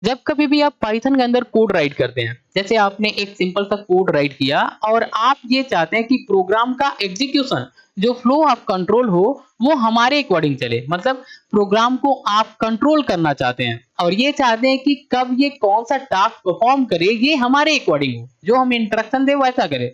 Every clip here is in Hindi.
जब कभी भी आप पाइथन के अंदर कोड राइट करते हैं, जैसे आपने एक सिंपल सा कोड राइट किया और आप ये चाहते हैं कि प्रोग्राम का एग्जीक्यूशन जो फ्लो ऑफ कंट्रोल हो वो हमारे अकॉर्डिंग चले, मतलब प्रोग्राम को आप कंट्रोल करना चाहते हैं और ये चाहते हैं कि कब ये कौन सा टास्क परफॉर्म करे ये हमारे अकॉर्डिंग हो, जो हम इंस्ट्रक्शन दे वैसा करे।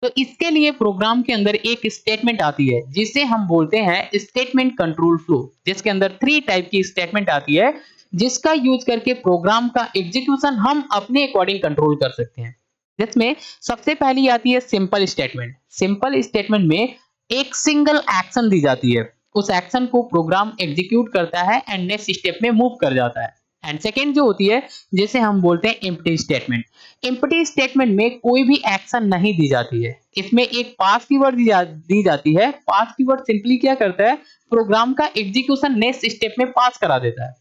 तो इसके लिए प्रोग्राम के अंदर एक स्टेटमेंट आती है जिसे हम बोलते हैं स्टेटमेंट कंट्रोल फ्लो, जिसके अंदर 3 टाइप की स्टेटमेंट आती है जिसका यूज करके प्रोग्राम का एग्जीक्यूशन हम अपने अकॉर्डिंग कंट्रोल कर सकते हैं। जिसमें सबसे पहली आती है सिंपल स्टेटमेंट। सिंपल स्टेटमेंट में एक सिंगल एक्शन दी जाती है, उस एक्शन को प्रोग्राम एग्जीक्यूट करता है एंड नेक्स्ट स्टेप में मूव कर जाता है। एंड सेकेंड जो होती है जिसे हम बोलते हैं एम्प्टी स्टेटमेंट। एम्प्टी स्टेटमेंट में कोई भी एक्शन नहीं दी जाती है, इसमें एक पास कीवर्ड दी जाती है। पास कीवर्ड सिंपली क्या करता है, प्रोग्राम का एग्जीक्यूशन नेक्स्ट स्टेप में पास करा देता है।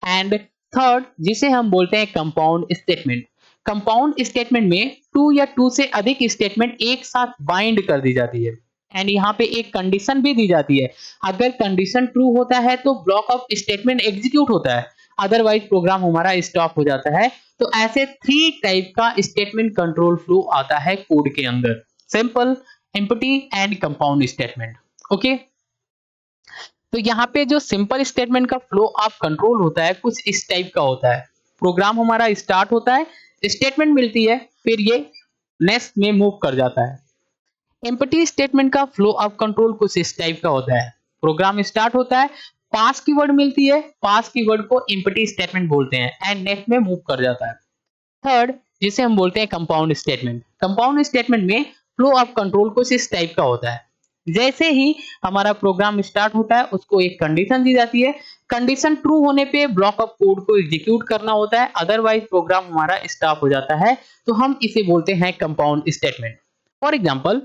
एंड थर्ड जिसे हम बोलते हैं कंपाउंड स्टेटमेंट। कंपाउंड स्टेटमेंट में टू या टू से अधिक स्टेटमेंट एक साथ बाइंड कर दी जाती है एंड यहाँ पे एक कंडीशन भी दी जाती है। अगर कंडीशन ट्रू होता है तो ब्लॉक ऑफ स्टेटमेंट एग्जीक्यूट होता है, अदरवाइज प्रोग्राम हमारा स्टॉप हो जाता है। तो ऐसे 3 टाइप का स्टेटमेंट कंट्रोल फ्लो आता है कोड के अंदर, simple, empty and compound statement. Okay, तो यहाँ पे जो सिंपल स्टेटमेंट का फ्लो ऑफ कंट्रोल होता है कुछ इस टाइप का होता है। प्रोग्राम हमारा स्टार्ट होता है, स्टेटमेंट मिलती है, फिर ये नेक्स्ट में मूव कर जाता है। एम्प्टी स्टेटमेंट का फ्लो ऑफ कंट्रोल कुछ इस टाइप का होता है। प्रोग्राम स्टार्ट होता है, पास कीवर्ड मिलती है, पास कीवर्ड को एम्प्टी स्टेटमेंट बोलते हैं एंड नेक्स्ट में मूव कर जाता है। थर्ड जिसे हम बोलते हैं कंपाउंड स्टेटमेंट। कंपाउंड स्टेटमेंट में फ्लो ऑफ कंट्रोल कुछ इस टाइप का होता है। जैसे ही हमारा प्रोग्राम स्टार्ट होता है उसको एक कंडीशन दी जाती है, कंडीशन ट्रू होने पे ब्लॉक ऑफ कोड को एग्जीक्यूट करना होता है, अदरवाइज प्रोग्राम हमारा स्टॉप हो जाता है। तो हम इसे बोलते हैं कंपाउंड स्टेटमेंट। फॉर एग्जांपल,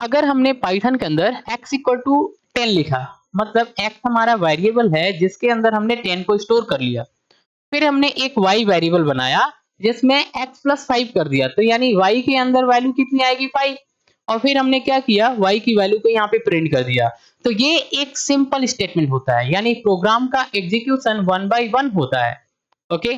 अगर हमने पाइथन के अंदर x इक्वल टू 10 लिखा, मतलब x हमारा वेरिएबल है जिसके अंदर हमने 10 को स्टोर कर लिया, फिर हमने एक y वेरिएबल बनाया जिसमें x प्लस 5 कर दिया, तो यानी y के अंदर वैल्यू कितनी आएगी 5, और फिर हमने क्या किया y की वैल्यू को यहाँ पे प्रिंट कर दिया। तो ये एक सिंपल स्टेटमेंट होता है, यानी प्रोग्राम का एग्जीक्यूशन 1 बाय 1 होता है। ओके,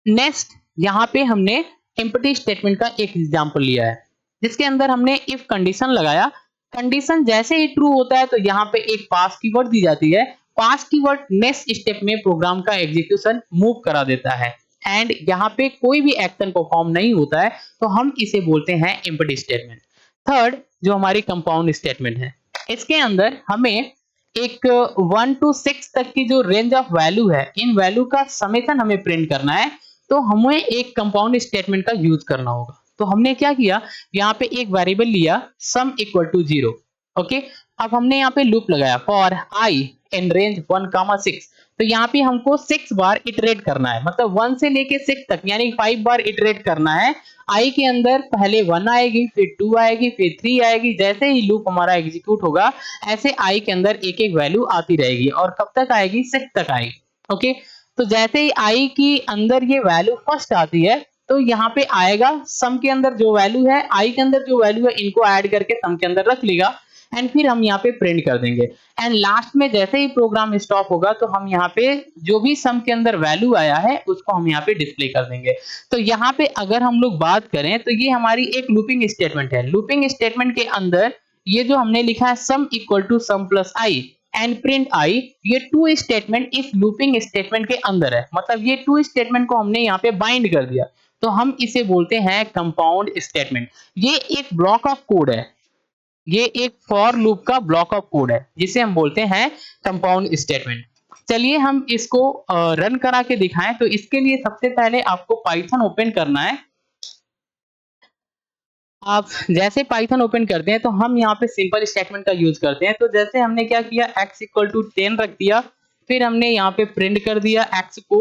नेक्स्ट यहाँ पे हमने एम्प्टी स्टेटमेंट का एक एग्जांपल लिया है जिसके अंदर हमने इफ कंडीशन लगाया, कंडीशन जैसे ही ट्रू होता है तो यहाँ पे एक पास कीवर्ड दी जाती है, पास कीवर्ड नेक्स्ट स्टेप में प्रोग्राम का एग्जीक्यूशन मूव करा देता है एंड यहाँ पे कोई भी एक्शन परफॉर्म नहीं होता है, तो हम इसे बोलते हैं एम्प्टी स्टेटमेंट। थर्ड जो हमारी कंपाउंड स्टेटमेंट है, इसके अंदर हमें एक 1 टू 6 तक की जो रेंज ऑफ वैल्यू है, इन वैल्यू का समेशन हमें प्रिंट करना है, तो हमें एक कंपाउंड स्टेटमेंट का यूज करना होगा। तो हमने क्या किया, यहाँ पे एक वेरिएबल लिया सम इक्वल टू 0। ओके, अब हमने यहाँ पे लूप लगाया फॉर आई इन रेंज 1, 6। तो यहाँ पे हमको 6 बार इटरेट करना है, मतलब 1 से लेके 6 तक यानी 5 बार इटरेट करना है। आई के अंदर पहले 1 आएगी, फिर 2 आएगी, फिर 3 आएगी। जैसे ही लूप हमारा एग्जीक्यूट होगा ऐसे आई के अंदर एक एक वैल्यू आती रहेगी और कब तक आएगी, 6 तक आएगी। ओके, तो जैसे ही आई की अंदर ये वैल्यू फर्स्ट आती है तो यहाँ पे आएगा सम के अंदर जो वैल्यू है, आई के अंदर जो वैल्यू है इनको ऐड करके सम के अंदर रख लेगा एंड फिर हम यहाँ पे प्रिंट कर देंगे। एंड लास्ट में जैसे ही प्रोग्राम स्टॉप होगा तो हम यहाँ पे जो भी सम के अंदर वैल्यू आया है उसको हम यहाँ पे डिस्प्ले कर देंगे। तो यहाँ पे अगर हम लोग बात करें तो ये हमारी एक लूपिंग स्टेटमेंट है। लूपिंग स्टेटमेंट के अंदर ये जो हमने लिखा है sum equal to sum plus I and print I, ये 2 स्टेटमेंट इस लूपिंग स्टेटमेंट के अंदर है, मतलब ये 2 स्टेटमेंट को हमने यहाँ पे बाइंड कर दिया, तो हम इसे बोलते हैं कंपाउंड स्टेटमेंट। ये एक ब्लॉक ऑफ कोड है, ये एक फॉर लूप का ब्लॉक ऑफ कोड है जिसे हम बोलते हैं कंपाउंड स्टेटमेंट। चलिए हम इसको रन करा के दिखाएं। तो इसके लिए सबसे पहले आपको पाइथन ओपन करना है। आप जैसे पाइथन ओपन करते हैं तो हम यहाँ पे सिंपल स्टेटमेंट का यूज करते हैं। तो जैसे हमने क्या किया, x इक्वल टू 10 रख दिया, फिर हमने यहाँ पे प्रिंट कर दिया x को,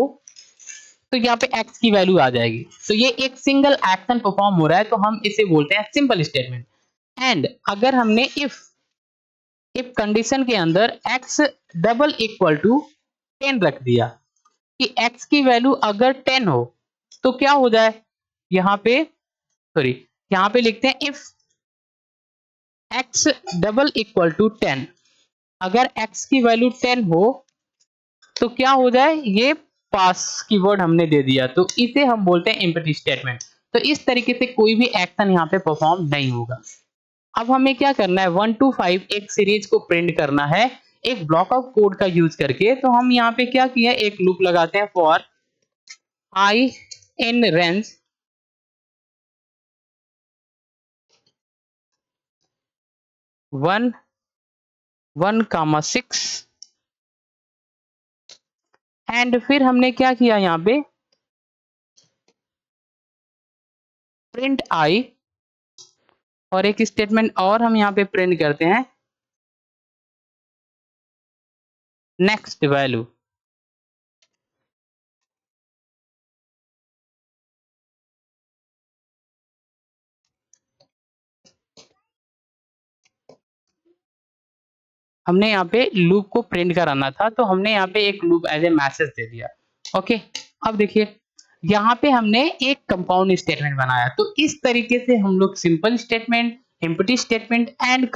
तो यहाँ पे x की वैल्यू आ जाएगी। तो ये एक सिंगल एक्शन परफॉर्म हो रहा है, तो हम इसे बोलते हैं सिंपल स्टेटमेंट। एंड अगर हमने इफ कंडीशन के अंदर x डबल इक्वल टू 10 रख दिया कि x की वैल्यू अगर 10 हो तो क्या हो जाए, यहाँ पे सॉरी यहाँ पे लिखते हैं if x double equal to 10, अगर x की वैल्यू 10 हो तो क्या हो जाए, ये पास कीवर्ड हमने दे दिया, तो इसे हम बोलते हैं एम्प्टी स्टेटमेंट। तो इस तरीके से कोई भी एक्शन यहाँ पे परफॉर्म नहीं होगा। अब हमें क्या करना है, 1 to 5 एक सीरीज को प्रिंट करना है एक ब्लॉक ऑफ कोड का यूज करके। तो हम यहाँ पे क्या किया, एक लूप लगाते हैं for I in range 1 1,6 and फिर हमने क्या किया यहाँ पे प्रिंट आई, और एक स्टेटमेंट और हम यहाँ पे प्रिंट करते हैं नेक्स्ट वैल्यू। हमने यहाँ पे लूप को प्रिंट कराना था, तो हमने यहाँ पे एक लूप एज ए मैसेज दे दिया। ओके, अब देखिए यहाँ पे हमने एक कंपाउंड स्टेटमेंट बनाया। तो इस तरीके से हम लोग simple statement, empty statement and